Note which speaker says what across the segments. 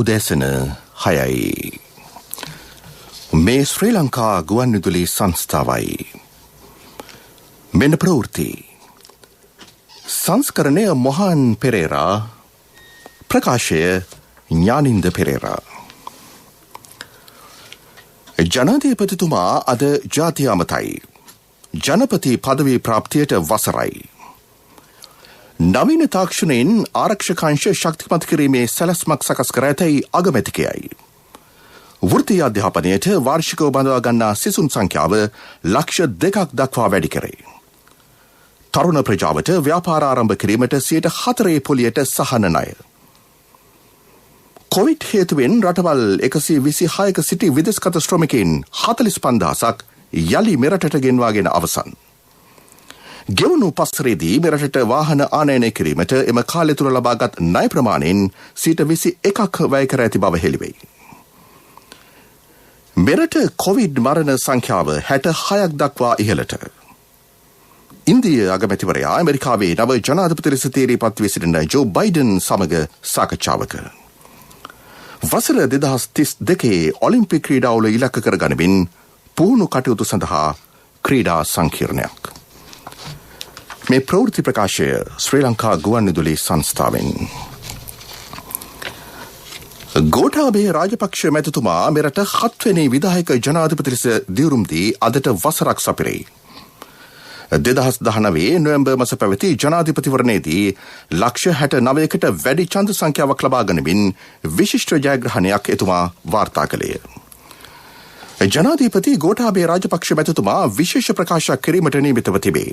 Speaker 1: උදෑසන 6යි. මේ ශ්‍රී ලංකා ගුවන්විදුලි සංස්ථාවයි. මෙන්න ප්‍රවෘත්ති. සංස්කරණය මොහාන් පෙරේරා, ප්‍රකාශය ඥානින්ද පෙරේරා. ජනාධිපතිතුමා අද ජාතිය අමතයි. ජනපති පදවී ප්‍රාප්තියට වසරයි. නවීන තාක්ෂණයෙන් ආරක්ෂකංශ ශක්තිමත් කිරීමේ සැලැස්මක් සකස් කර ඇතැයි අගමැතිකයයි. වෘත්තීය අධ්‍යාපනයට වාර්ෂිකව බඳවා ගන්නා සිසුන් සංඛ්‍යාව ලක්ෂ 2ක් දක්වා වැඩි කරේ. තරුණ ප්‍රජාවට ව්‍යාපාර ආරම්භ කිරීමට 4% පොලියට සහන ණය. කොවිඩ් හේතුවෙන් රටවල් 126ක සිටි විදේශගත ශ්‍රමිකයින් 45000ක් යලි මෙරටට ගෙන්වාගෙන අවසන්. ගෙවුණු පස්තරේදී මෙරටට වාහන ආනයනය කිරීමට එම කාලය තුළ ලබාගත් ණය ප්‍රමාණයෙන් 21%ක් වැය කර ඇති බව හෙළිවෙයි. මෙරට කොවිඩ් මරණ සංඛ්‍යාව 66ක් දක්වා ඉහළට. ඉන්දිය අගමැතිවරයා ඇමරිකාවේ නව ජනාධිපති ලෙස තීරණයපත් වී සිටින ජෝ බයිඩන් සමග සාකච්ඡාවක. වසර 2032 ඔලිම්පික් ක්‍රීඩාවල ඉලක්ක කර ගනිමින් පුහුණු කටයුතු සඳහා ක්‍රීඩා සංකීර්ණයක්. මේ ප්‍රවෘත්ති ප්‍රකාශය ශ්‍රී ලංකා ගුවන්විදුලි සංස්ථාවෙන්. ගෝඨාභය රාජපක්ෂ මැතිතුමා මෙරට 7 වෙනි විධායක ජනාධිපති ලෙස දිවුරුම් දී අදට වසරක් සපිරේ. 2019 නොවැම්බර් මාස පැවති ජනාධිපතිවරණයේදී ලක්ෂ 69කට වැඩි ඡන්ද සංඛ්‍යාවක් ලබා ගනිමින් විශිෂ්ට ජයග්‍රහණයක් එතුමා වාර්තා කළේය. ජනාධිපති ගෝඨාභය රාජපක්ෂ මැතිතුමා විශේෂ ප්‍රකාශයක් කිරීමට නියමිතව තිබේ.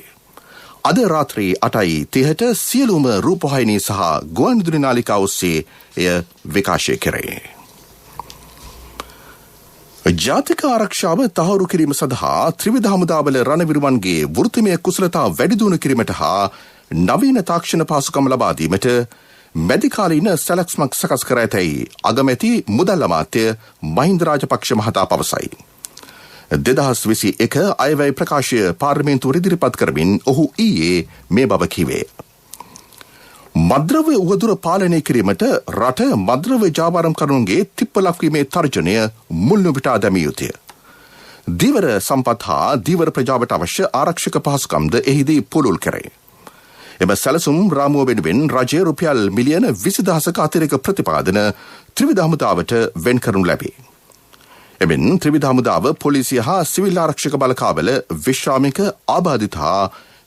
Speaker 1: අද රාත්‍රී 8:30ට සියලුම රූපවාහිනී සහ ගුවන්විදුලි නාලිකා ඔස්සේ එය විකාශය කෙරේ. ජාතික ආරක්ෂාව තහවුරු කිරීම සඳහා ත්‍රිවිධ හමුදාවල රණවිරුවන්ගේ වෘත්තිමය කුසලතා වැඩි දියුණු කිරීමට හා නවීන තාක්ෂණ පහසුකම් ලබා දීමට මැදිකාලීන සැලැස්මක් සකස් කර ඇතැයි අගමැති මුදල් අමාත්‍ය මහින්ද රාජපක්ෂ මහතා පවසයි. 2021 අයවැය ප්‍රකාශය පාර්ලිමේන්තුවට ඉදිරිපත් කරමින් ඔහු ඊයේ මේ බව කිව්වේ. මද්‍රව්‍ය උවදුර පාලනය කිරීමට රට මද්‍රව්‍ය ජාවාරම්කරුන්ගේ තිප්පලක්වීමේ තර්ජනය මුල්නුවිටා දැමිය යුතුය. දීවර සම්පත් හා දීවර ප්‍රජාවට අවශ්‍ය ආරක්ෂක පහසුකම්ද එහිදී පුළුල් කරේ. එම සැලසුම් රාමුව වෙනුවෙන් රජය රුපියල් මිලියන 20,000ක අතිරේක ප්‍රතිපාදන ත්‍රිවිධ හමුදාවට වෙන් කරනු ලැබේ. එමෙන් ත්‍රිවිධ හමුදාව පොලිසිය හා සිවිල් ආරක්ෂක බලකාවල විශ්‍රාමික ආබාධිත හා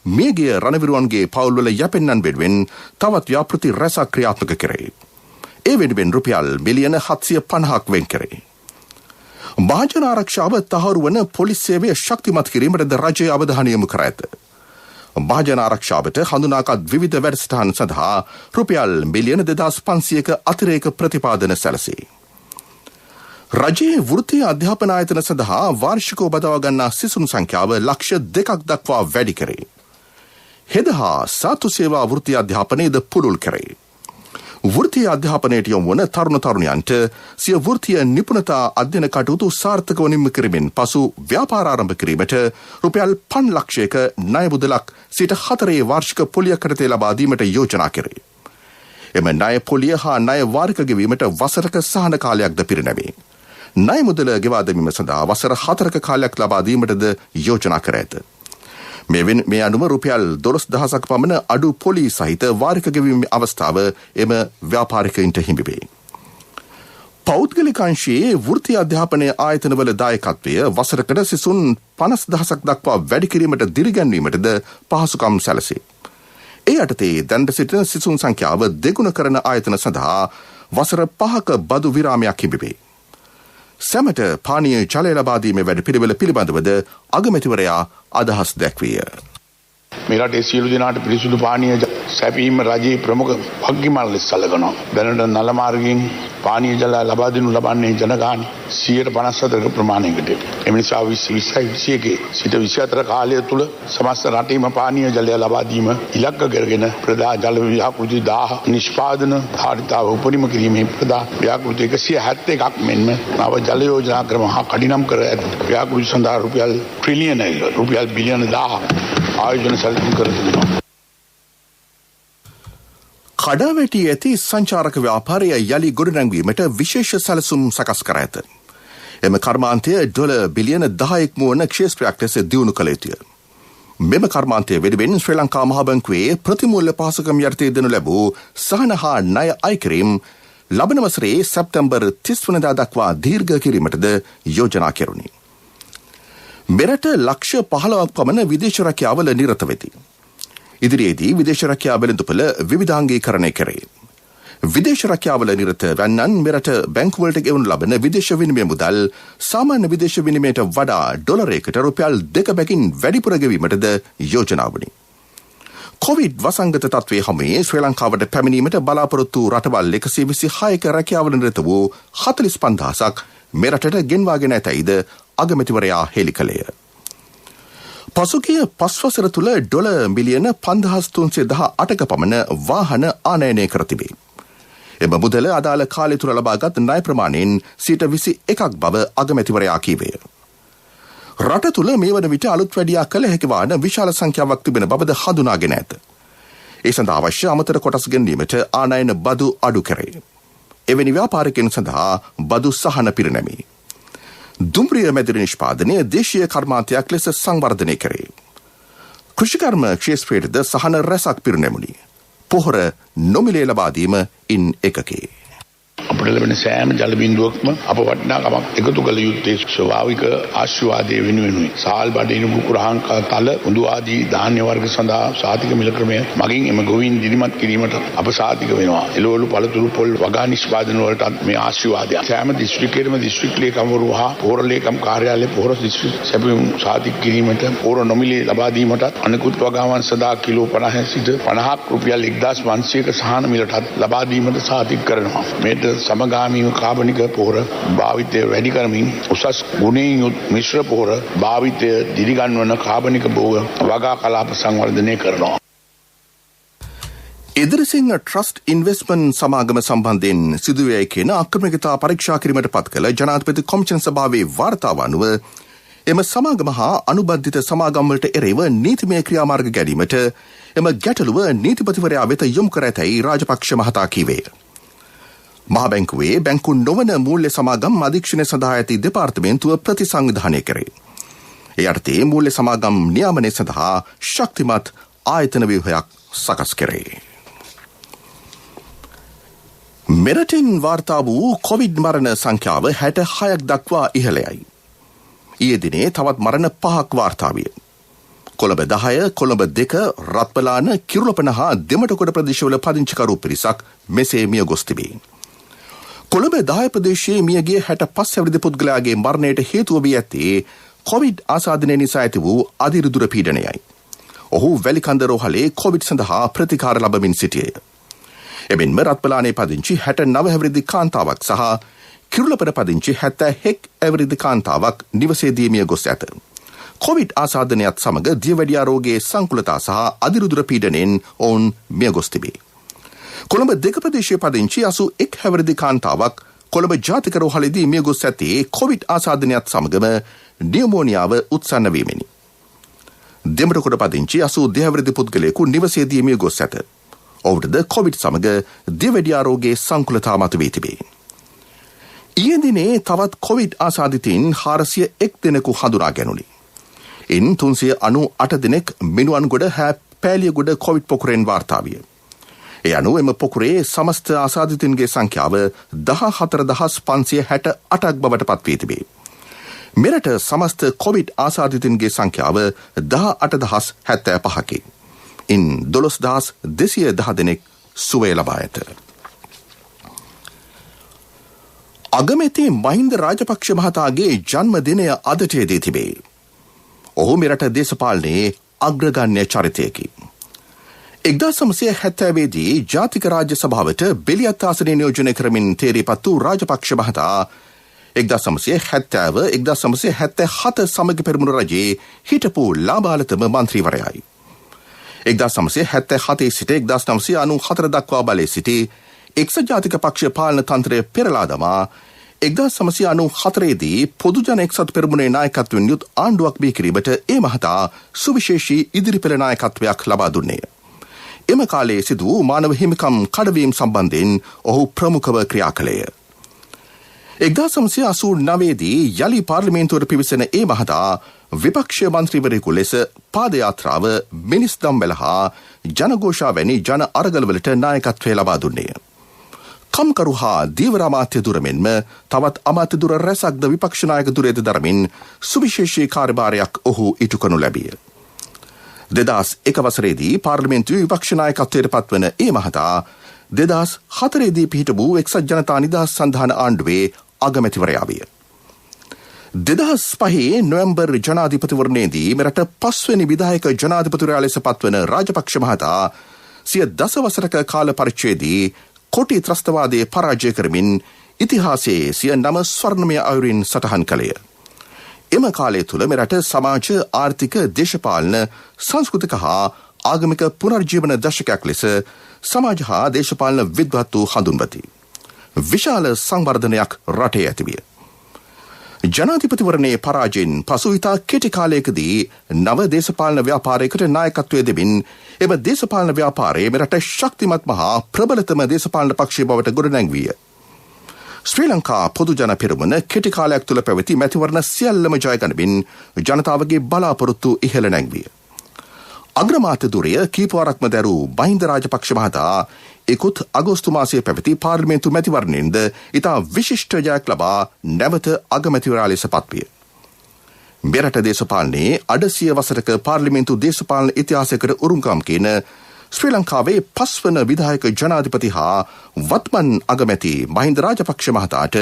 Speaker 1: මියගිය රණවිරුවන්ගේ පවුල්වල යැපෙන්නන් වෙනුවෙන් තවත් ව්‍යාපෘති රැසක් ක්‍රියාත්මක කරේ. ඒ වෙනුවෙන් රුපියල් මිලියන 750ක් වෙන් කරේ. මහජන ආරක්ෂාව තහවුරු වන පොලිස් සේවය ශක්තිමත් කිරීමටද රජය අවධානය යොමු කර ඇත. මහජන ආරක්ෂාවට හඳුනාගත් විවිධ වැඩසටහන් සඳහා රුපියල් මිලියන 2500ක අතිරේක ප්‍රතිපාදන සැලසේ. රජයේ වෘත්තීය අධ්‍යාපන ආයතන සඳහා වාර්ෂිකව බදවා ගන්නා සිසුන් සංඛ්‍යාව ලක්ෂ 2ක් දක්වා වැඩි කරේ. හෙද හා සාතු සේවා වෘත්තීය අධ්‍යාපනයේද පුළුල් කරේ. වෘත්තීය අධ්‍යාපනයට යොමු වන තරුණ තරුණියන්ට සිය වෘත්තීය නිපුණතා අධ්‍යයන කටයුතු සාර්ථකව නිම කරමින් පසු ව්‍යාපාර ආරම්භ කිරීමට රුපියල් 5 ලක්ෂයක ණය මුදලක් 4% වාර්ෂික පොලියක් යටතේ ලබා දීමට යෝජනා කරේ. එම ණය පොලිය හා ණය වාරික ගෙවීමට වසරක සහන කාලයක්ද පිරිනැමේ. ණය මුදල ගෙවා දැමීම සඳහා වසර 4ක කාලයක් ලබා දීමටද යෝජනා කර ඇත. මේ අනුව රුපියල් 12,000ක් පමණ අඩු පොලි සහිත වාරික ගෙවීමේ අවස්ථාව එම ව්‍යාපාරිකයින්ට හිමි වේ. පෞද්ගලික අංශයේ වෘත්තීය අධ්‍යාපනයේ ආයතනවල දායකත්වය වසරකට සිසුන් 50,000ක් දක්වා වැඩි කිරීමට දිරිගැන්වීමටද පහසුකම් සැලසේ. ඒ යටතේ දැනට සිටින සිසුන් සංඛ්‍යාව දෙගුණ කරන ආයතන සඳහා වසර 5ක බදු විරාමයක් හිමි වේ. සැමට පානීය ජලය ලබා දීමේ වැඩපිළිවෙල පිළිබඳවද අගමැතිවරයා අදහස් දැක්විය.
Speaker 2: මේ රටේ සියලු දෙනාට පිරිසිදු පානීය සැපීම රජයේ ප්‍රමුඛ වගකීමක් ලෙස සැලකනවා. දැනට නල මාර්ගයෙන් පානීය ජල ලබා දෙනු ලබන්නේ ජනගහන 157ක ප්‍රමාණයකට. එම නිසා 2021 සිට 24 කාලය තුල සමස්ත රටේම පානීය ජලය ලබා දීම ඉලක්ක කරගෙන ප්‍රදා ජල ව්‍යාපෘති 1000 නිෂ්පාදන ධාරිතාව උපරිම කිරීමේ ප්‍රදා ව්‍යාපෘති 171ක් මෙන්ම නව ජල යෝජනා ක්‍රම හා කඩිනම් කර ඇත. ව්‍යාපෘති සඳහා රුපියල් ට්‍රිලියන රුපියල් බිලියන 1000 ආයෝජන සැලසුම් කර තිබෙනවා.
Speaker 1: කඩාවැටි ඇති සංචාරක ව්‍යාපාරය යළි ගොඩනැංවීමට විශේෂ සැලසුම් සකස් කර ඇත. එම කර්මාන්තය $1 බිලියන 10ක් මුවන ක්ෂේත්‍රයක් ලෙස දියුණු කළ යුතුය. මෙම කර්මාන්තය වෙනුවෙන් ශ්‍රී ලංකා මහා බැංකුවේ ප්‍රතිමූල්‍ය පහසුකම් යටතේ දෙනු ලැබූ සහන හා ණය අයකිරීම ලබන වසරේ සැප්තැම්බර් 30 වනදා දක්වා දීර්ඝ කිරීමටද යෝජනා කෙරුණි. මෙරට ලක්ෂ 15ක් පමණ විදේශ රැකියාවල නිරත වෙති. ඉදිරියේදී විදේශ රැකියාව වෙළඳපොළ විවිධාංගීකරණය කරේ. විදේශ රැකියාවල නිරත වන්නන් මෙරට බැංකුවලට ගෙවනු ලබන විදේශ විනිමය මුදල් සාමාන්‍ය විදේශ විනිමයට වඩා ඩොලරයකට රුපියල් 2 බැගින් වැඩිපුර ගෙවීමටද යෝජනා වුණි. කොවිඩ් වසංගත තත්ත්වයේ හැමේ ශ්‍රී ලංකාවට පැමිණීමට බලාපොරොත්තු රටවල් 126ක රැකියාවල නිරත වූ 45000ක් මෙරටට ගෙන්වාගෙන ඇතැයිද අගමැතිවරයා හෙළි කළේය. පසුගිය 5 වසර තුළ ඩොලර් මිලියන 5318ක පමණ වාහන ආනයනය කර තිබේ. එම මුදල අදාළ කාලය තුළ ලබාගත් ණය ප්‍රමාණයෙන් 21ක් බව අගමැතිවරයා කීවේය. රට තුළ මේ වන විට අලුත් වැඩියා කළ හැකි වාහන විශාල සංඛ්‍යාවක් තිබෙන බවද හඳුනාගෙන ඇත. ඒ සඳහා අවශ්‍ය අමතර කොටස් ගැනීමට ආනයන බදු අඩු කරේ. එවැනි ව්‍යාපාරිකයන් සඳහා බදු සහන පිරිනැමි. දුම්රිය මැදිරි නිෂ්පාදනය දේශීය කර්මාන්තයක් ලෙස සංවර්ධනය කරේ. කෘෂිකර්ම ක්ෂේත්‍රයේද සහන රැසක් පිරිනැමුණි. පොහොර නොමිලේ ලබා දීම ඉන් එකකේ.
Speaker 2: අපට ලැබෙන සෑම ජල බිඳුවක්ම අප වටිනාකමක් එකතු කළ යුත්තේ ස්වාභාවික ආශිර්වාදයේ වෙනුවෙනුයි. සාල් බඩිනු කුකුරහන් තල උඳු ආදී ධාන්‍ය වර්ග සඳහා සාතික මිල ක්‍රමය මගින් එම ගොවීන් දිරිමත් කිරීමට අප සාතික වෙනවා. එළවලු පළතුරු පොල් වගා නිෂ්පාදන වලට මේ ආශිර්වාදය. සෑම දිස්ත්‍රික්කයේම දිස්ත්‍රික් ලේකම්වරු හා පොහොර ලේකම් කාර්යාලයේ පොහොර දිස්ත්‍රික් සැපයුම් සාතික කිරීමට පොහොර නොමිලේ ලබා දීමට අනෙකුත් වගාවන් සඳහා කිලෝ 50 සිට 50ක් රුපියල් 1500ක සහන මිලටත් ලබා දීමට සාතික කරනවා. මේට සමගාමීව කාබනික පොහොර භාවිතය වැඩි කරමින් උසස් ගුණයෙන් යුත් මිශ්‍ර පොහොර භාවිතය දිරිගන්වන කාබනික භෝග වගා කලාප සංවර්ධනය කරනවා.
Speaker 1: ඉදිරිසිංහ ට්‍රස්ට් ඉන්වෙස්ට්මන්ට් සමාගම සම්බන්ධයෙන් සිදුවේයි කියන අක්‍රමිකතා පරීක්ෂා කිරීමට පත් කළ ජනාධිපති කොමිෂන් සභාවේ වාර්තාව අනුව එම සමාගම හා අනුබද්ධිත සමාගම්වලට එරෙහිව නීතිමය ක්‍රියාමාර්ග ගැනීමට එම ගැටලුව නීතිපතිවරයා වෙත යොමු කර ඇතැයි රාජපක්ෂ මහතා කීවේය. මහා බැංකුවේ බැංකු නොවන මූල්‍ය සමාගම් අධීක්ෂණය සඳහා ඇති දෙපාර්තමේන්තුව ප්‍රතිසංවිධානය කරේ. ඒ යටතේ මූල්‍ය සමාගම් නියාමනය සඳහා ශක්තිමත් ආයතන ව්‍යුහයක් සකස් කරේ. මෙරටින් වාර්තා වූ කොවිඩ් මරණ සංඛ්‍යාව 66ක් දක්වා ඉහළයයි. ඊයේ දිනේ තවත් මරණ 5ක් වාර්තා විය. කොළඹ 10, කොළඹ 2, රත්පලාන, කිරුළපන හා දෙමටකොඩ ප්‍රදේශවල පදිංචිකරු පිරිසක් මෙසේ මිය ගොස් තිබේ. කොළඹ 10 ප්‍රදේශයේ මියගිය 65 අවුරුදු පුද්ගලයාගේ මරණයට හේතුව වී ඇත්තේ කොවිඩ් ආසාදනය නිසා ඇති වූ අධිරුදුර පීඩනයයි. ඔහු වැලිකන්ද රෝහලේ කොවිඩ් සඳහා ප්‍රතිකාර ලබමින් සිටියේය. එමෙන්ම රත්පලානේ පදිංචි 69 අවුරුදු කාන්තාවක් සහ කිරුළපන පදිංචි 71 අවුරුදු කාන්තාවක් නිවසේදී මිය ගොස් ඇත. කොවිඩ් ආසාදනයත් සමග දියවැඩියා රෝගයේ සංකුලතා සහ අධිරුදුර පීඩනයෙන් ඔවුන් මිය ගොස් තිබේ. කොළඹ 2 ප්‍රදේශයේ පදිංචි 81 අවුරුදු කාන්තාවක් කොළඹ ජාතික රෝහලේදී මිය ගොස් ඇත්තේ කොවිඩ් ආසාදනයත් සමගම නියුමෝනියාව උත්සන්න වීමෙනි. දෙමටකොඩ පදිංචි 82 අවුරුදු පුද්ගලයෙකු නිවසේදී මිය ගොස් ඇත. ඔහුටද කොවිඩ් සමග දියවැඩියා රෝගයේ සංකුලතා මතුවී තිබේ. ඊයේ දිනේ තවත් කොවිඩ් ආසාදිතයින් 401 දෙනෙකු හඳුනා ගැනුණි. ඉන් 398 දෙනෙක් මිනුවන්ගොඩ පෑලියගොඩ කොවිඩ් පොකුරෙන් වාර්තා විය. ඒ අනුව එම පොකුරේ සමස්ත ආසාදිතයින්ගේ සංඛ්‍යාව 14568ක් බවට පත් වී තිබේ. මෙරට සමස්ත කොවිඩ් ආසාදිතයින්ගේ සංඛ්‍යාව 18075කි. ඉන් 12210 දෙනෙක් සුවය ලබා ඇත. අගමැති මහින්ද රාජපක්ෂ මහතාගේ ජන්මදිනය අදට යෙදී තිබේ. ඔහු මෙරට දේශපාලනයේ අග්‍රගණ්‍ය චරිතයකි. 1970 දී ජාතික රාජ්‍ය සභාවට බෙලියත් ආසනය නියෝජනය කරමින් තේරීපත් වූ රාජපක්ෂ මහතා 1970 1977 සමග පෙරමුණු රජයේ හිටපු ලාබාලතම මන්ත්‍රීවරයායි. 1977 සිට 1994 දක්වා බලයේ සිටි එක්සත් ජාතික පක්ෂ පාලන තන්ත්‍රය පෙරලා දමා 1994 දී පොදු ජන එක්සත් පෙරමුණේ නායකත්වයෙන් යුත් ආණ්ඩුවක් බිහි කිරීමට ඒ මහතා සුවිශේෂී ඉදිරිපෙළ නායකත්වයක් ලබා දුන්නේය. එම කාලයේ සිදු වූ මානව හිමිකම් කඩවීම් සම්බන්ධයෙන් ඔහු ප්‍රමුඛව ක්‍රියා කළේය. 1989 දී යලි පාර්ලිමේන්තුවට පිවිසෙන ඒ මහතා විපක්ෂ මන්ත්‍රීවරයෙකු ලෙස පාදයාත්‍රාව මිනිස් දම්වැල හා ජනഘോഷා වැනි ජන අරගලවලට නායකත්වය ලබා දුන්නේය. කම්කරු හා දීවර අමාත්‍ය දුර මෙන්ම තවත් අමාත්‍ය දුර රැසක්ද විපක්ෂ නායක දුරේද දරමින් සුවිශේෂී කාර්යභාරයක් ඔහු ඉටු කරනු ලැබිය. 2001 වසරේදී පාර්ලිමේන්තුවේ විපක්ෂ නායකත්වයට පත්වන ඒ මහතා 2004 දී පිහිට වූ එක්සත් ජනතා නිදහස් සන්ධාන ආණ්ඩුවේ අගමැතිවරයා විය. 2005 නොවැම්බර් ජනාධිපතිවරණයේදී මෙරට 5 වෙනි විධායක ජනාධිපතිවරයා ලෙස පත්වන රාජපක්ෂ මහතා සිය දසවසරක කාල පරිච්ඡේදයේ කොටි ත්‍රස්තවාදයේ පරාජය කරමින් ඉතිහාසයේ සිය නම ස්වර්ණමය අයුරින් සටහන් කළේය. එම කාලය තුළ මෙරට සමාජ ආර්ථික දේශපාලන සංස්කෘතික හා ආගමික පුනර්ජීවන දශකයක් ලෙස සමාජ හා දේශපාලන විද්වත්තු හඳුන්වති. විශාල සංවර්ධනයක් රටේ ඇතිවිය. ජනාධිපතිවරණයේ පරාජයෙන් පසු ඉතා කෙටි කාලයකදී නව දේශපාලන ව්‍යාපාරයකට නායකත්වය දෙමින් එම දේශපාලන ව්‍යාපාරයේ මෙරට ශක්තිමත් මහා ප්‍රබලතම දේශපාලන පක්ෂය බවට ගොඩනැංවිය. ශ්‍රී ලංකා පොදු ජන පෙරමුණ කෙටි කාලයක් තුළ පැවති මැතිවරණ සියල්ලම ජයගනිමින් ජනතාවගේ බලාපොරොත්තු ඉහළ නැංවිය. අග්‍රමාත්‍ය දුරය කීපවරක්ම දැරූ මහින්ද රාජපක්ෂ මහතා ඉකුත් අගෝස්තු මාසයේ පැවති පාර්ලිමේන්තු මැතිවරණයෙන්ද ඉතා විශිෂ්ට ජයක් ලබා නැවත අගමැතිවරයා ලෙස පත්විය. මෙරට දේශපාලනයේ අඩසිය වසරක පාර්ලිමේන්තු දේශපාලන ඉතිහාසයකට උරුමකම් කියන ශ්‍රී ලංකාවේ 5 වන විධායක ජනාධිපති හා වත්මන් අගමැති මහින්ද රාජපක්ෂ මහතාට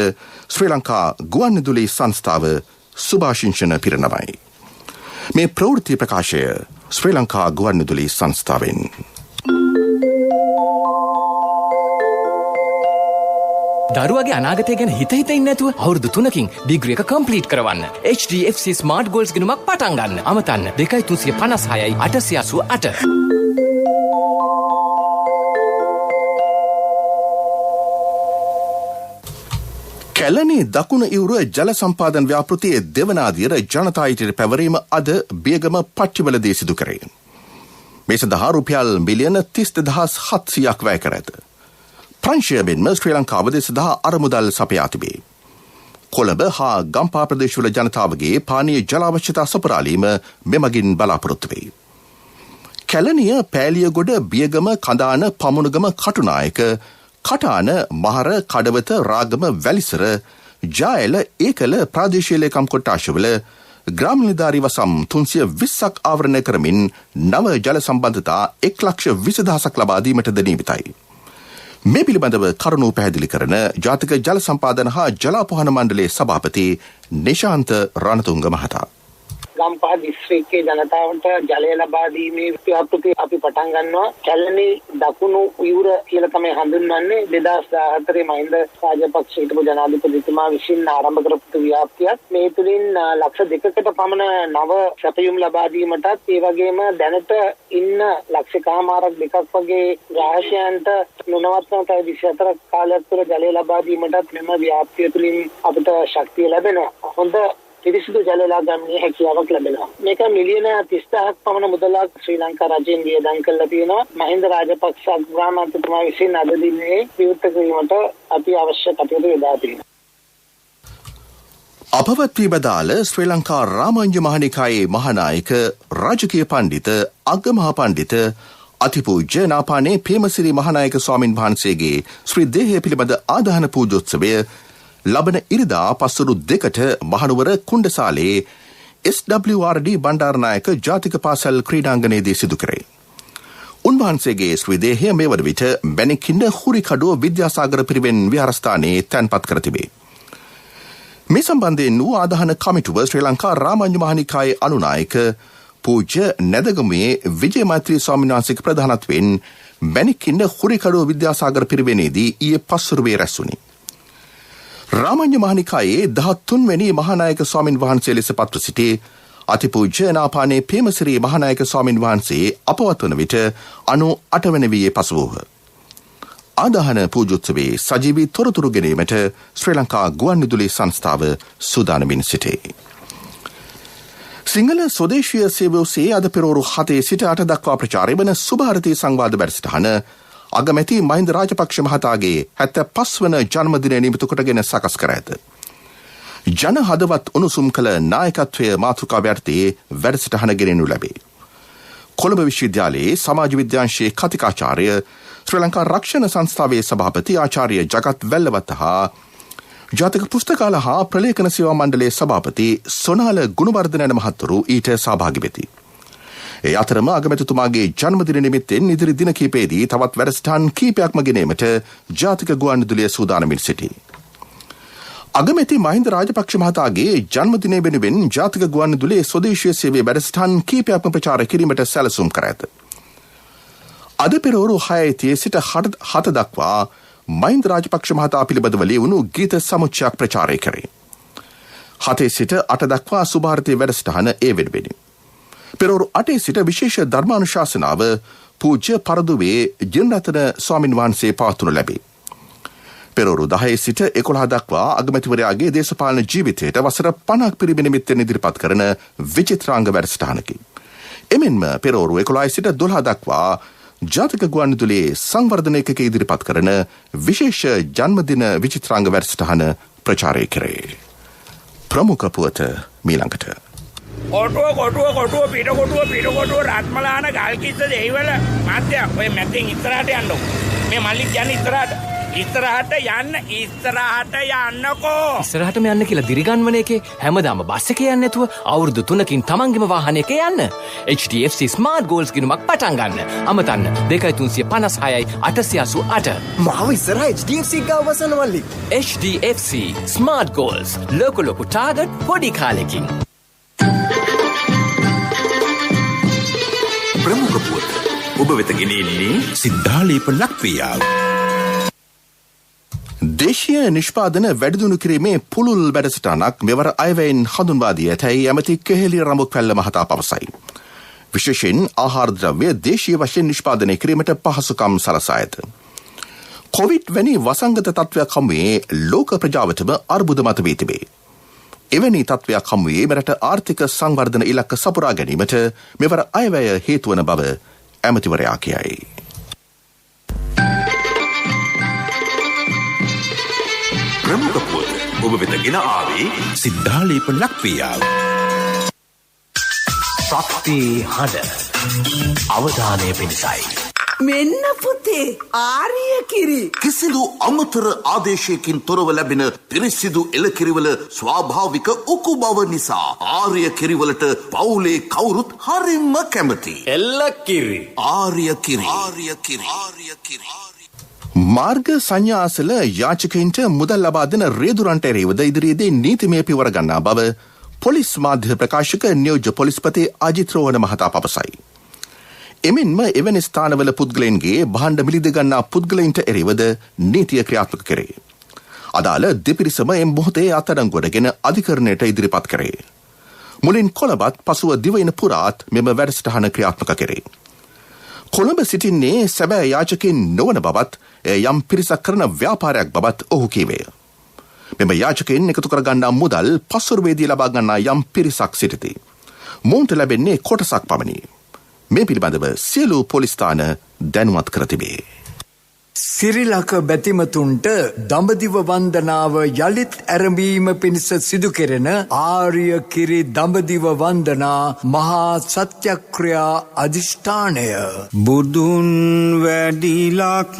Speaker 1: ශ්‍රී ලංකා ගුවන්විදුලි සංස්ථාව සුභාශිංසන පිරිනමයි. මේ ප්‍රවෘත්ති ප්‍රකාශය ශ්‍රී ලංකා ගුවන්විදුලි සංස්ථාවෙන්.
Speaker 3: දරුවගේ අනාගතය ගැන හිත ඉන්නේ නැතුව අවුරුදු 3කින් ඩිග්‍රී එක කම්ප්ලීට් කරවන්න. HDFC Smart Goals ගිණුමක් පටන් ගන්න. අමතන්න 2356 888.
Speaker 1: කැලණි දකුණ ඉවුර ජල සම්පාදන ව්‍යාපෘතියේ දෙවන අදියර ජනතා අයිතියට පැවරීම අද බියගම පට්ටිවලදී සිදු කරේ. මේ සඳහා රුපියල් මිලියන 30700ක් වැය කර ඇත. ප්‍රංශය මෙන්ම ශ්‍රී ලංකාව සඳහා අරමුදල් සපයා තිබේ. කොළඹ හා ගම්පා ප්‍රදේශවල ජනතාවගේ පානීය ජල අවශ්‍යතා සපුරාලීම මෙමගින් බලාපොරොත්තු වෙයි. කැලණිය පෑලියගොඩ බියගම කඳාන පමුණුගම කටුනායක කටාන මහර කඩවත රාගම වැලිසර ජායල ඒකල ප්‍රාදේශීය ලේකම් කොට්ටාශවල ග්‍රාම නිලධාරී වසම් 320ක් ආවරණය කරමින් නව ජල සම්බන්ධතා 1,20,000ක් ලබා දීමටද නියමිතයි. මේ පිළිබඳව කරුණු පැහැදිලි කරන ජාතික ජල සම්පාදන හා ජලාපහන මණ්ඩලයේ සභාපති නිශාන්ත රණතුංග මහතා.
Speaker 4: ගම්පහ දිස්ත්‍රික්කයේ ජනතාවට ජලය ලබා දීමේ ව්‍යාපෘතිය අපි පටන් ගන්නවා. කැලණි දකුණු උයුර කියලා තමයි හඳුන්වන්නේ. 2014 මහින්ද රාජපක්ෂ හිටපු ජනාධිපතිතුමා විසින් ආරම්භ කරපු ව්‍යාපෘතියක්. මේ තුලින් ලක්ෂ 2කට පමණ නව සැපයුම් ලබා දීමටත් ඒ වගේම දැනට ඉන්න ලක්ෂකමාරක් දෙකක් වගේ ග්‍රාහකයන්ට නොනවත්වන තව 24 කාලයක් තුළ ජලය ලබා දීමටත් මෙම ව්‍යාපෘතිය තුලින් අපිට ශක්තිය ලැබෙනවා. හොඳ පිරිසිදු ජල ලාගන්නේ හැකියාවක් ලැබෙනවා. මේක මිලියන 30000ක් පමණ මුදලක් ශ්‍රී ලංකා රජයෙන් වියදම් කරලා තියෙනවා. මහින්ද රාජපක්ෂ අග්‍රාමාත්‍යතුමා විසින් අද දිනේ විවෘත කිරීමට අපි අවශ්‍ය කටයුතු යොදා තිබෙනවා.
Speaker 1: අපවත් වී බදාළ ශ්‍රී ලංකා රාමඤ්ඤ මහනිකායේ මහානායක රාජකීය පඬිත අග්ගමහා පඬිත අතිපූජ්‍ය නාපානේ පේමසිරි මහානායක ස්වාමින් වහන්සේගේ ශ්‍රී දේහය පිළිබඳ ආදාහන පූජෝත්සවය ලබන ඉරිදා පස්වරු 2ට මහනුවර කුණ්ඩසාලේ SWRD බණ්ඩාරනායක ජාතික පාසල් ක්‍රීඩාංගණයේදී සිදු කරේ. උන්වහන්සේගේ ශ්‍රී දේහය මේ වන විට බැනිකින්න හුරිකඩුව විද්‍යාසාගර පිරිවෙන් විහාරස්ථානයේ තැන්පත් කර තිබේ. මේ සම්බන්ධයෙන් වූ ආදාහන කමිටුව ශ්‍රී ලංකා රාමඤ්ඤ මහනිකායේ අනුනායක පූජ්‍ය නැදගමේ විජය මෛත්‍රී ස්වාමීන් වහන්සේගේ ප්‍රධානත්වයෙන් බැනිකින්න හුරිකඩුව විද්‍යාසාගර පිරිවෙනේදී ඊයේ පස්වරුවේ රැස්වුණි. රාමඤ්ඤ මහනිකායේ 13 වෙනි මහානායක ස්වාමින් වහන්සේ ලෙස පත්ව සිටි අතිපූජ්‍ය නාපානේ පේමසිරි මහානායක ස්වාමින් වහන්සේ අපවත් වන විට 98 වන වියේ පසු වූහ. ආදාහන පූජෝත්සවයේ සජීවී තොරතුරු ගැනීමට ශ්‍රී ලංකා ගුවන්විදුලි සංස්ථාව සූදානමින් සිටේ. සිංහල ස්වදේශීය සේවය ඔස්සේ අද පෙරවරු 7 සිට 8 දක්වා ප්‍රචාරය වන සුභාරතී සංවාද වැඩසටහන අගමැති මහින්ද රාජපක්ෂ මහතාගේ 75 වන ජන්මදිනය නිමිති කොටගෙන සකස් කර ඇත. ජන හදවත් උණුසුම් කළ නායකත්වය මාතෘකාව යටතේ වැඩසටහන ගෙනෙනු ලැබේ. කොළඹ විශ්වවිද්‍යාලයේ සමාජ විද්‍යාංශයේ කතිකාචාර්ය ශ්‍රී ලංකා රක්ෂණ සංස්ථාවේ සභාපති ආචාර්ය ජගත් වැල්ලවත්ත හා ජාතික පුස්තකාල හා ප්‍රලේඛන සේවා මණ්ඩලයේ සභාපති සොනාල ගුණවර්ධන යන මහත්වරු ඊට සහභාගී වෙති. ඒ අතරම අගමැතිතුමාගේ ජන්මදින නිමිත්තෙන් ඉදිරි දින කිහිපයේදී තවත් වැඩසටහන් කිහිපයක්ම ගෙනීමට ජාතික ගුවන්විදුලිය සූදානමින් සිටී. අගමැති මහින්ද රාජපක්ෂ මහතාගේ ජන්මදිනය වෙනුවෙන් ජාතික ගුවන්විදුලියේ ස්වදේශීය සේවයේ වැඩසටහන් කිහිපයක්ම ප්‍රචාර කිරීමට සැලසුම් කර ඇත. අද පෙරවරු 6 සිට 7 දක්වා මහින්ද රාජපක්ෂ මහතා පිළිබඳව ලියවුණු ගීත සමුච්චයක් ප්‍රචාරය කරේ. 7 සිට 8 දක්වා සුභාරතී වැඩසටහන ඒ වෙනුවෙනි. පෙරවරු 8 සිට විශේෂ ධර්මානුශාසනාව පූජ්‍ය පරදුවේ ජිනරතන ස්වාමින් වහන්සේ පවත්වනු ලැබේ. පෙරවරු 10 සිට 11 දක්වා අගමැතිවරයාගේ දේශපාලන ජීවිතයට වසර 50ක් පිරීම නිමිත්තෙන් ඉදිරිපත් කරන විචිත්‍රාංග වැඩසටහනකි. එමෙන්ම පෙරවරු 11 සිට 12 දක්වා ජාතික ගුවන්විදුලියේ සංවර්ධන ඒකකයේ ඉදිරිපත් කරන විශේෂ ජන්මදින විචිත්‍රාංග වැඩසටහන ප්‍රචාරය කරේ. ප්‍රමුඛ පුවත මීළඟට.
Speaker 5: කොටුව පිට රත්මලාන ගල්කිස්ස දෙහිවල මාත්‍ය ඔය මැතින් ඉස්සරහට යන්නකො. මේ මල්ලික් යන්නේ ඉස්සරහට යන්නකෝ.
Speaker 3: ඉස්සරහටම යන්න කියලා දිරිගන්වන එකේ හැමදාම බස් එකේ යන්නේ නැතුව අවුරුදු 3කින් තමන්ගේම වාහනයක යන්න. HDFC Smart Goals ගිණුමක් පටන් ගන්න. අමතන්න 2356යි 888.
Speaker 6: මාව ඉස්සරහ HDFC ගාව වසනවල්ලි.
Speaker 3: HDFC Smart Goals. ලොකු ටාගට් පොඩි කාලෙකින්.
Speaker 7: ප්‍රමුඛ පුවත ඔබ වෙත ගෙනෙන්නේ සිද්ධාලේප ලක්වියාව.
Speaker 1: දේශීය නිෂ්පාදන වැඩිදියුණු කිරීමේ පුළුල් වැඩසටහනක් මෙවර අයවැයෙන් හඳුන්වා දී ඇතැයි ඇමති කෙහෙලි රඹුක්වැල්ල මහතා පවසයි. විශේෂයෙන් ආහාර ද්‍රව්‍ය දේශීය වශයෙන් නිෂ්පාදනය කිරීමට පහසුකම් සලසා ඇත. කොවිඩ් වැනි වසංගත තත්ත්වයක් හමුවේ ලෝක ප්‍රජාවටම අර්බුද මත වී තිබේ. එවැනි තත්ත්වයක් හමුවේ මෙරට ආර්ථික සංවර්ධන ඉලක්ක සපුරා ගැනීමට මෙවර අයවැය හේතුවන බව ඇමතිවරයා කියයි.
Speaker 7: ප්‍රමුඛ පුවත ඔබ වෙත ගෙන ආවේ සිද්ධාලේප ලක්වියාව.
Speaker 6: ශක්ති හඬ අවධානය පිණිසයි.
Speaker 8: මෙන්න පුතේ ආර්ය කිරි.
Speaker 9: කිසිදු අමතර ආදේශයකින් තොරව ලැබෙන පිරිසිදු එළකිරිවල ස්වාභාවික උකු බව නිසා ආර්ය කිරිවලට පවුලේ කවුරුත් හරිම කැමති.
Speaker 6: එල්ලකිරි.
Speaker 9: ආර්ය කිරි.
Speaker 1: මාර්ග සංඥාසල යාචකයින්ට මුදල් ලබා දෙන රේදුරන්ට එරෙහිවද ඉදිරියේදී නීතිමය පියවර ගන්නා බව පොලිස් මාධ්‍ය ප්‍රකාශක නියෝජ්‍ය පොලිස්පති අජිත් රෝහණ මහතා පවසයි. එමෙන්ම එවැනි ස්ථානවල පුද්ගලයන්ගේ භාණ්ඩ මිලද ගන්නා පුද්ගලයින්ට එරෙහිවද නීතිය ක්‍රියාත්මක කරේ. අදාළ දෙපිරිසම එම් මොහොතේ අත්අඩංගුවටගෙන අධිකරණයට ඉදිරිපත් කරේ. මුලින් කොළඹත් පසුව දිවයින පුරාත් මෙම වැඩසටහන ක්‍රියාත්මක කරේ. කොළඹ සිටින්නේ සැබෑ යාචකයින් නොවන බවත් යම් පිරිසක් කරන ව්‍යාපාරයක් බවත් ඔහු කීවේ. මෙම යාචකයින් එකතු කරගන්නා මුදල් පසුරුවේදී ලබා ගන්නා යම් පිරිසක් සිටිති. මොවුන්ට ලැබෙන්නේ කොටසක් පමණි. මේ පිළිබඳව සියලු පොලිස් ස්ථාන දැනුවත් කර තිබේ.
Speaker 6: සිරිලක බැතිමතුන්ට දඹදිව වන්දනාව යළිත් ඇරඹීම පිණිස සිදු කෙරෙන ආර්ය කිරි දඹදිව වන්දනා මහා සත්‍යක්‍රියා අධිෂ්ඨානය.
Speaker 10: බුදුන් වැඩිලක්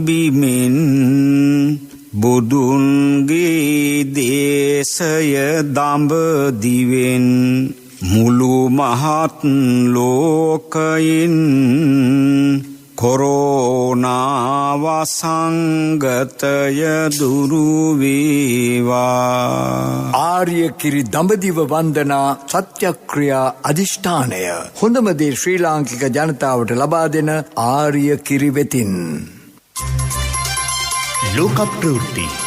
Speaker 10: බිමෙන් බුදුන්ගේ දේශය දඹදිවෙන් මුළු මහත් ලෝකයින් කොරෝනා වසංගතය දුරු වේවා.
Speaker 6: ආර්ය කිරි දඹදිව වන්දනා සත්‍යක්‍රියා අධිෂ්ඨානය හොඳම දේ ශ්‍රී ලාංකික ජනතාවට ලබා දෙන ආර්ය කිරි වෙතින්.
Speaker 7: ලෝක ප්‍රවෘත්ති.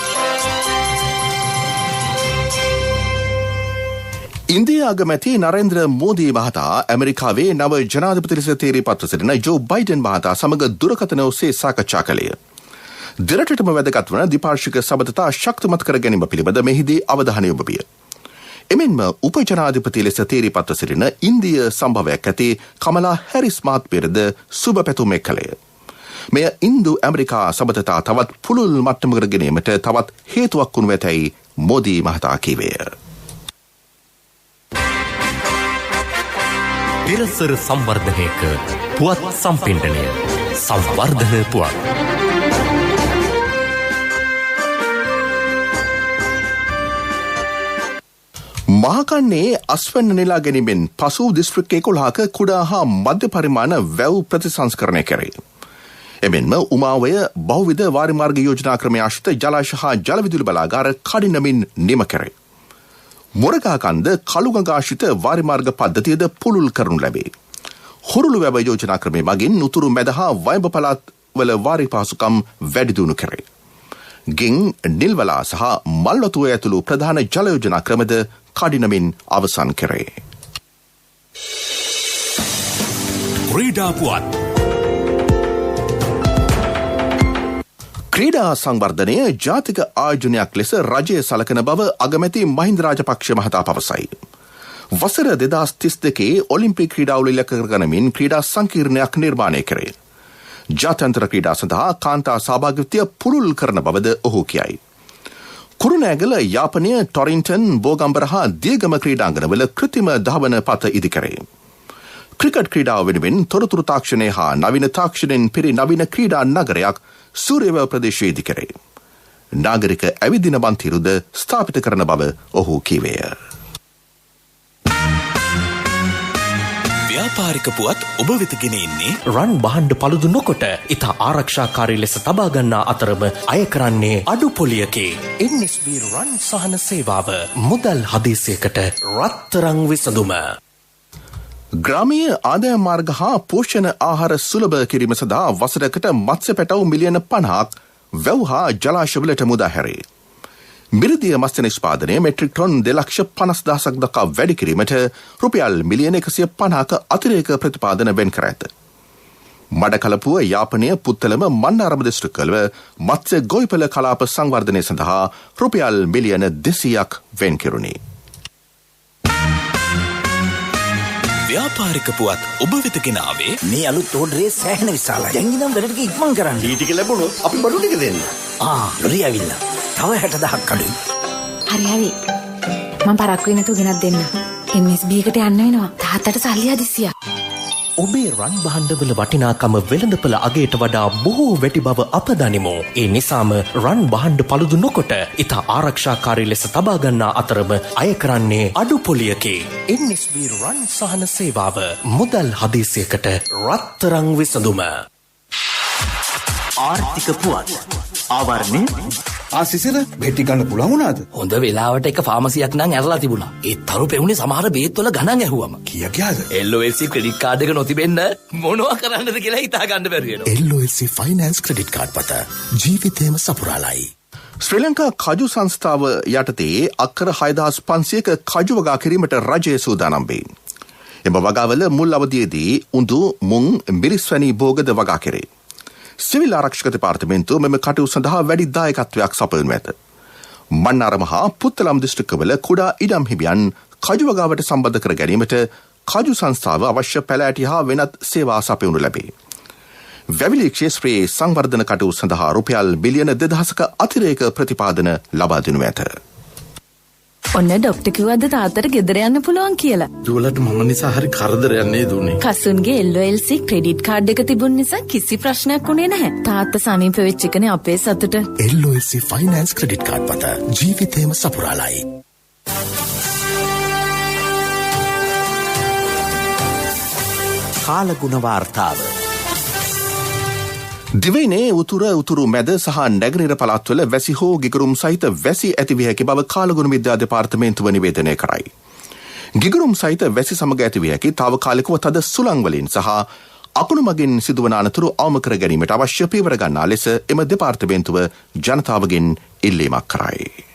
Speaker 1: ඉන්දියා අගමැති නරේන්ද්‍ර මෝදී මහතා ඇමරිකාවේ නව ජනාධිපති ලෙස තේරීපත්ව සිටින ජෝ බයිඩන් මහතා සමග දුරකථන ඔස්සේ සාකච්ඡා කළේය. දෙරටටම වැදගත් වන ද්විපාර්ශ්වික සබඳතා ශක්තිමත් කර ගැනීම පිළිබඳ මෙහිදී අවධානය යොමු විය. එමෙන්ම උපජනාධිපති ලෙස තේරීපත්ව සිටින ඉන්දිය සම්භවයක් ඇති කමලා හැරිස් මහත්මියද සුබ පැතුම් කළේ. මෙය ඉන්දු ඇමරිකා සබඳතා තවත් පුළුල් මට්ටමකට ගෙනීමට තවත් හේතුවක් වනු ඇතැයි මෝදී මහතා කීවේය.
Speaker 11: පෙරසර සංවර්ධනයක පුවත් සම්පින්ඩනය සංවර්ධන පුවත්.
Speaker 1: මහකන්නේ අස්වැන්න නෙලා ගැනීමෙන් පසු දිස්ත්‍රික් 11ක කුඩා හා මධ්‍ය පරිමාණ වැව් ප්‍රතිසංස්කරණය කරේ. එමෙන්ම උමාවය බහුවිධ වාරිමාර්ග යෝජනා ක්‍රමය ආශ්‍රිත ජලාශ හා ජලවිදුලි බලාගාර කඩිනමින් නිම කරේ. මොරගාකන්ද කළුගඟ ආශ්‍රිත වාරිමාර්ග පද්ධතියද පුළුල් කරනු ලැබේ. හුරුළු වැව යෝජනා ක්‍රමය මගින් උතුරු මැද හා වයඹ පළාත්වල වාරි පහසුකම් වැඩි දියුණු කරේ. ගෙන් නිල්වලා සහ මල්වතුව ඇතුළු ප්‍රධාන ජල යෝජනා ක්‍රමද කඩිනමින් අවසන් කරේ.
Speaker 11: ක්‍රීඩා පුවත්.
Speaker 1: ක්‍රීඩා සංවර්ධනය ජාතික ආයෝජනයක් ලෙස රජය සලකන බව අගමැති මහින්ද රාජපක්ෂ මහතා පවසයි. වසර 2032 ඔලිම්පික් ක්‍රීඩාවල ඉලක්ක කරගනිමින් ක්‍රීඩා සංකීර්ණයක් නිර්මාණය කරේ. ජාත්‍යන්තර ක්‍රීඩා සඳහා කාන්තා සහභාගීත්වය පුළුල් කරන බවද ඔහු කියයි. කුරුණෑගල යාපනය ටොරින්ටන් බෝගම්බර හා දියගම ක්‍රීඩාංගණවල කෘත්‍රිම ධාවන පත ඉදිකරේ. ක්‍රිකට් ක්‍රීඩාව වෙනුවෙන් තොරතුරු තාක්ෂණය හා නවීන තාක්ෂණයෙන් පිරි නවීන ක්‍රීඩා නගරයක් සූර්යවැව ප්‍රදේශයේ ඉදිකරේ. නාගරික ඇවිදින බන්තිරුද ස්ථාපිත කරන බව ඔහු කීවේය.
Speaker 11: ව්‍යාපාරික පුවත් ඔබ වෙත ගෙන එන්නේ රන් බහන්ඩ පළුදු නොකොට ඉතා ආරක්ෂාකාරී ලෙස තබා ගන්නා අතරම අය කරන්නේ අඩු පොලියකේ. NSB රන් සහන සේවාව මුදල් හදිසියකට රත්තරන් විසඳුම.
Speaker 1: ග්‍රාමීය ආදායම් මාර්ග හා පෝෂණ ආහාර සුලභ කිරීම සඳහා වසරකට මත්ස්‍ය පැටවු මිලියන 50ක් වැව් හා ජලාශවලට මුදා හැරේ. මිරිදිය මත්ස්‍ය නිෂ්පාදනය මෙට්‍රික් ටොන් 2,50,000ක් දක්වා වැඩි කිරීමට රුපියල් මිලියන 150ක අතිරේක ප්‍රතිපාදන වෙන් කර ඇත. මඩකලපුව යාපනය පුත්තලම මන්නාරම දිස්ත්‍රික්කවල මත්ස්‍ය ගොවිපළ කලාප සංවර්ධනය සඳහා රුපියල් මිලියන 200ක් වෙන් කෙරුණි.
Speaker 11: ව්‍යාපාරික පුවත් ඔබ වෙත ගෙනාවේ
Speaker 12: මේ අලුත් ඕඩරේ සෑහෙන විශාලයි. දැන් ඉඳන් වැඩට ඉක්මන් කරන්න.
Speaker 13: ඊ ටික ලැබුණොත් අපි බඩු ටික දෙන්න.
Speaker 12: ලොරි ඇවිල්ලා. තව 60,000ක් අඩුයි.
Speaker 14: හරි. මම පරක්කු වෙනතු ගෙනත් දෙන්න. NSB එකට යන්න වෙනවා. තාත්තට සල්ලි හදිස්සියක්.
Speaker 11: ඔබේ රන් භාණ්ඩවල වටිනාකම වෙළඳපළ අගයට වඩා බොහෝ වැඩි බව අප දනිමු. ඒ නිසාම රන් භාණ්ඩ පළුදු නොකොට ඉතා ආරක්ෂාකාරී ලෙස තබා ගන්නා අතරම අය කරන්නේ අඩු පොලියකේ. NSB රන් සහන සේවාව මුදල් හදිසියකට රත්තරන් විසඳුම.
Speaker 12: ආර්ථික පුවත් ආවරණය
Speaker 10: ආසිසිර බෙටි ගන්න පුළුවන් වුණාද?
Speaker 12: හොඳ වෙලාවට එක ෆාමසියක් නම් ඇරලා තිබුණා. ඒ තරු පෙවුනේ සමහර බේත් වල ගණන් ඇහුවම.
Speaker 10: කීයද?
Speaker 12: LOLC ක්‍රෙඩිට් කාඩ් එක නොතිබෙන්න මොනවා කරන්නද කියලා හිතා ගන්න බැරි වෙනවා.
Speaker 11: LOLC ෆයිනෑන්ස් ක්‍රෙඩිට් කාඩ් පත ජීවිතේම සපුරාලයි.
Speaker 1: ශ්‍රී ලංකා කජු සංස්ථාව යටතේ අක්කර 6,500ක කජු වගා කිරීමට රජය සූදානම් වේ. එම වගාවල මුල් අවධියේදී උඳු මුං මිරිස් වැනි භෝගද වගා කෙරේ. සිවිල් ආරක්ෂක දෙපාර්තමේන්තුව මෙම කටයුතු සඳහා වැඩි දායකත්වයක් සපයනු ඇත. මන්නාරම හා පුත්තලම් දිස්ත්‍රික්කවල කුඩා ඉඩම් හිමියන් කජු වගාවට සම්බන්ධ කර ගැනීමට කජු සංස්ථාව අවශ්‍ය පැලෑටි හා වෙනත් සේවා සපයනු ලැබේ. වැවිලි ක්ෂේත්‍රයේ සංවර්ධන කටයුතු සඳහා රුපියල් බිලියන 2,000ක අතිරේක ප්‍රතිපාදන ලබා දෙනු ඇත.
Speaker 14: ඔන්න ඩොක්ටර් කිව්වද තාත්තට ගෙදර යන්න පුළුවන් කියලා.
Speaker 13: දුවලට මම නිසා හරි කරදරයක් නේද උනේ.
Speaker 14: කසුන්ගේ LOLC ක්‍රෙඩිට් කාඩ් එක තිබුණ නිසා කිසි ප්‍රශ්නයක් උනේ නැහැ. තාත්තා සනීප වෙච්ච එකනේ අපේ සතුට.
Speaker 11: LOLC ෆයිනෑන්ස් ක්‍රෙඩිට් කාඩ් පත ජීවිතේම සපුරාලයි.
Speaker 12: කාලගුණ වාර්තාව.
Speaker 1: දිවයිනේ උතුරු මැද සහ නැගෙනහිර පළාත්වල වැසි හෝ ගිගුරුම් සහිත වැසි ඇතිවිය හැකි බව කාලගුණ විද්‍යා දෙපාර්තමේන්තුව නිවේදනය කරයි. ගිගුරුම් සහිත වැසි සමග ඇතිවිය හැකි තාවකාලිකව තද සුළං වලින් සහ අකුණු මගින් සිදුවන අනතුරු අවම කර ගැනීමට අවශ්‍ය පියවර ගන්නා ලෙස එම දෙපාර්තමේන්තුව ජනතාවගෙන් ඉල්ලීමක් කරයි.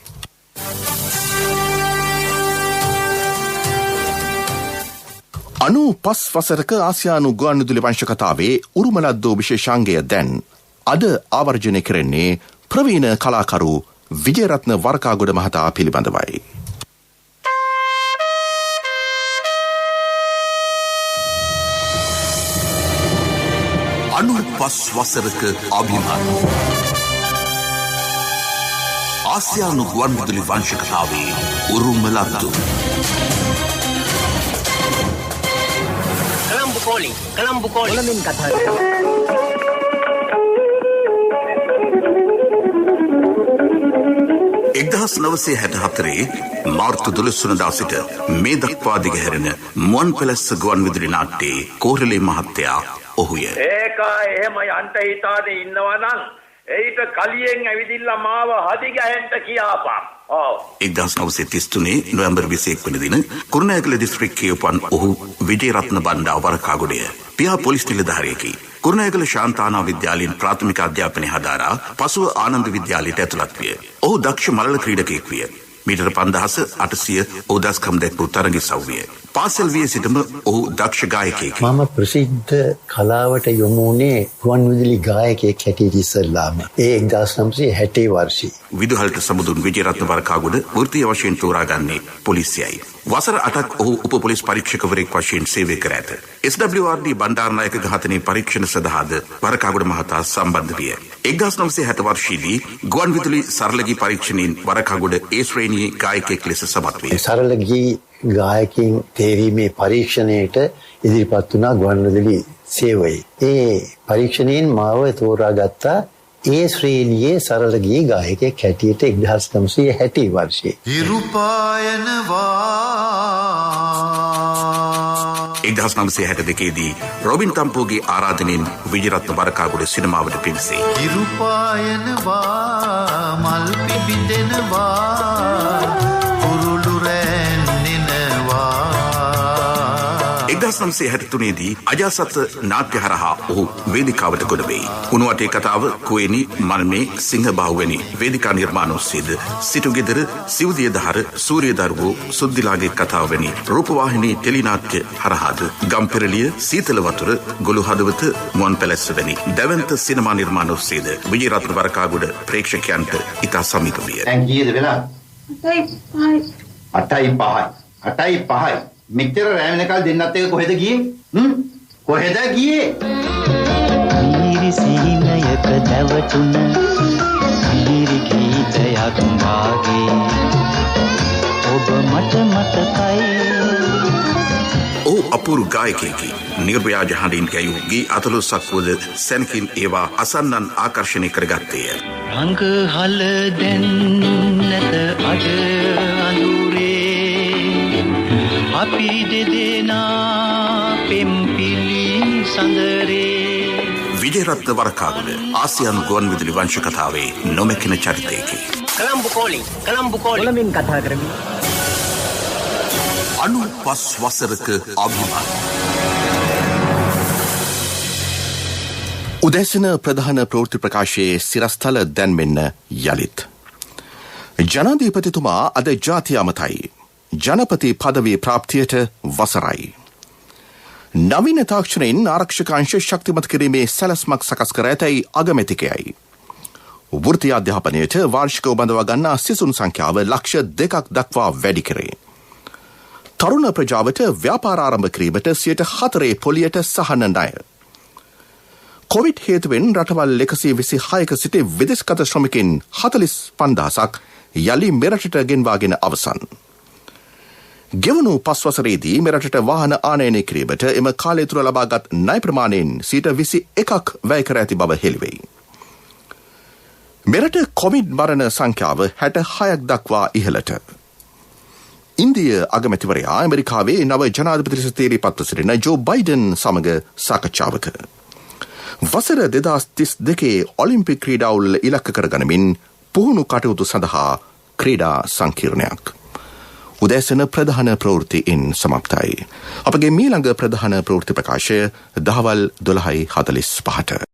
Speaker 1: පස් වසරක ආසියානු ගුවන්විදුලි වංශ කතාවේ උරුමලද්දෝ විශේෂාංගය දැන් අද ආවර්ජනය කරන්නේ ප්‍රවීණ කලාකරු විජේරත්න වරකාගොඩ මහතා පිළිබඳවයි.
Speaker 9: අනුපස් වසරක අභිමාන ආසියානු ගුවන් විදුලි වංශ කතාවේ උරුම ලද්දු
Speaker 15: Colombo calling. Olamin කතා කරනවා.
Speaker 9: එක්දහස් 964 මාර්තු 12 වනදා සිට මේ දක්වා දිගහැරෙන මුවන් පැලස්ස ගුවන් විදුලි නාට්‍යයේ කෝරළේ මහත්තයා ඔහුය.
Speaker 5: ඒක එහෙම යන්ට හිතානේ ඉන්නවා නම් ඒිට කලියෙන් ඇවිදින්න මාව හදි ගහෙන්න කියාපන්.
Speaker 9: 1933 නොවැම්බර් 21 වන දින කුරුණෑගල දිස්ත්‍රික්කයේ උපන් ඔහු විජේරත්න බණ්ඩා වරකාගොඩය. පියා පොලිස් නිලධාරියෙකි. කුරුණෑගල ශාන්තානා විද්‍යාලයෙන් ප්‍රාථමික අධ්‍යාපනය හදාරා පසුව ආනන්ද විද්‍යාලයට ඇතුළත් විය. ඔහු දක්ෂ මළල ක්‍රීඩකයෙක් විය. මීටර 5800 ඔහු දස්කම් දැක්වූ තරග සව්විය. පාසල් වියේ සිටම ඔහු දක්ෂ ගායකයෙක්.
Speaker 16: මම ප්‍රසිද්ධ කලාවට යොමු වුණේ ගුවන් විදුලි ගායකයෙක් හැටියට ඉස්සෙල්ලාම. ඒ 1960 වර්ෂයේ.
Speaker 9: විදුහල්ට සමුදුන් විජේරත්න වරකාගොඩ වෘත්තීය වශයෙන් තෝරාගන්නේ පොලිසියයි. වසර 8ක් ඔහු උප පොලිස් පරීක්ෂකවරයෙක් වශයෙන් සේවය කර ඇත. SWRD බණ්ඩාරනායක ඝාතනයේ පරීක්ෂණ සඳහාද වරකාගොඩ මහතා සම්බන්ධ විය. 1960 වර්ෂයේදී ගුවන් විදුලි සරලගී පරීක්ෂණයෙන් වරකාගොඩ ඒ ශ්‍රේණියේ ගායකයෙක් ලෙස සමත් වේ.
Speaker 16: සරලගී ගායකින් තේරීමේ පරීක්ෂණයට ඉදිරිපත් වුණා ගුවන් විදුලි සේවයේ. ඒ පරීක්ෂණයෙන් මාව තෝරාගත්තා ඒ ශ්‍රේණියේ සරලගී ගායකයෙක් හැටියට 1960 වර්ෂයේ.
Speaker 17: ඉරුපායනවා
Speaker 9: 1962 දී රොබින් තම්පෝගේ ආරාධනෙන් විජේරත්න වරකාගොඩ සිනමාවට පිවිසේ.
Speaker 17: ඉරුපායනවා මල් පිබිදෙනවා කුරුළු රැන්නෙනවා.
Speaker 9: 1963 දී අජාසත් නාට්‍ය හරහා ඔහු වේදිකාවට ගොඩ වෙයි. උණුවටේ කතාව කුවේනි මල්මේ සිංහබාහු වැනි වේදිකා නිර්මාණ ඔස්සේද සිටුගෙදර සිවුදිය දහර සූරිය දරුවෝ සුද්දිලාගේ කතාව වැනි රූපවාහිනී ටෙලිනාට්‍ය හරහාද ගම්පෙරළිය සීතල වතුර ගොළු හදවත මුවන් පැලැස්ස වැනි දැවැන්ත සිනමා නිර්මාණ ඔස්සේද විජේරත්න වරකාගොඩ ප්‍රේක්ෂකයන්ට ඉතා සමීප විය.
Speaker 18: දැන් කීයද වෙලා? 8:05. මෙච්චර රැ වෙනකල් දෙන්නත් එක කොහෙද ගියේ? කොහෙද ගියේ?
Speaker 19: මීරි සීනයක දැවතුන මීරි ගීතයක් වාගේ ඔබ මට මතකයි.
Speaker 9: ඔහු අපූරු ගායකයෙකි. නිර්ව්‍යාජ හඬින් ගැයූ ගී 40ක් වද සැනකින් ඒවා අසන්නන් ආකර්ෂණය කරගත්තේය.
Speaker 19: රංග හල දැන් නැත අද අඳුරේ අපි දෙදෙනා පෙම්පිලි සඳරේ.
Speaker 9: විජේරත්න වරකාගොඩ ආසියානු ගුවන් විදුලි වංශ කතාවේ නොමැකෙන චරිතයකි.
Speaker 15: Colombo calling. Olamin කතා කරමි.
Speaker 9: 95 වසරක අභිමාන. උදැසන ප්‍රධාන ප්‍රවෘත්ති ප්‍රකාශයේ සිරස්තල දැන්වෙන්න යළිත්. ජනාධිපතිතුමා අද ජාතිය අමතයි. ජනපති පදවී ප්‍රාප්තියට වසරයි. නවීන තාක්ෂණයෙන් ආරක්ෂකාංශ ශක්තිමත් කිරීමේ සැලැස්මක් සකස් කර ඇතැයි අගමැතිකයයි. වෘත්තීය අධ්‍යාපනයට වාර්ෂිකව බඳවා ගන්නා සිසුන් සංඛ්‍යාව ලක්ෂ 2ක් දක්වා වැඩි කරේ. තරුණ ප්‍රජාවට ව්‍යාපාර ආරම්භ කිරීමට 4% පොලියට සහන ණය. කොවිඩ් හේතුවෙන් රටවල් 126ක සිට විදේශගත ශ්‍රමිකයින් 45000ක් යලි මෙරටට ගෙන්වාගෙන අවසන්. ගෙවුණු 5 වසරේදී මෙරටට වාහන ආනයනය කිරීමට එම කාලය තුළ ලබාගත් ණය ප්‍රමාණයෙන් 21% වැය කර ඇති බව හෙළිවෙයි. මෙරට කොවිඩ් මරණ සංඛ්‍යාව 66ක් දක්වා ඉහළට. ඉන්දිය අගමැතිවරයා ඇමරිකාවේ නව ජනාධිපති ලෙස තීරපත්ව සිටින ජෝ බයිඩන් සමග සාකච්ඡාවක. වසර 2032 ඔලිම්පික් ක්‍රීඩාවල ඉලක්ක කරගනිමින් පුහුණු කටයුතු සඳහා ක්‍රීඩා සංකීර්ණයක්. උදැසන ප්‍රධාන ප්‍රවෘත්තියින් සමප්තයි. අපගේ මීළඟ ප්‍රධාන ප්‍රවෘත්ති ප්‍රකාශය දහවල් 12:45.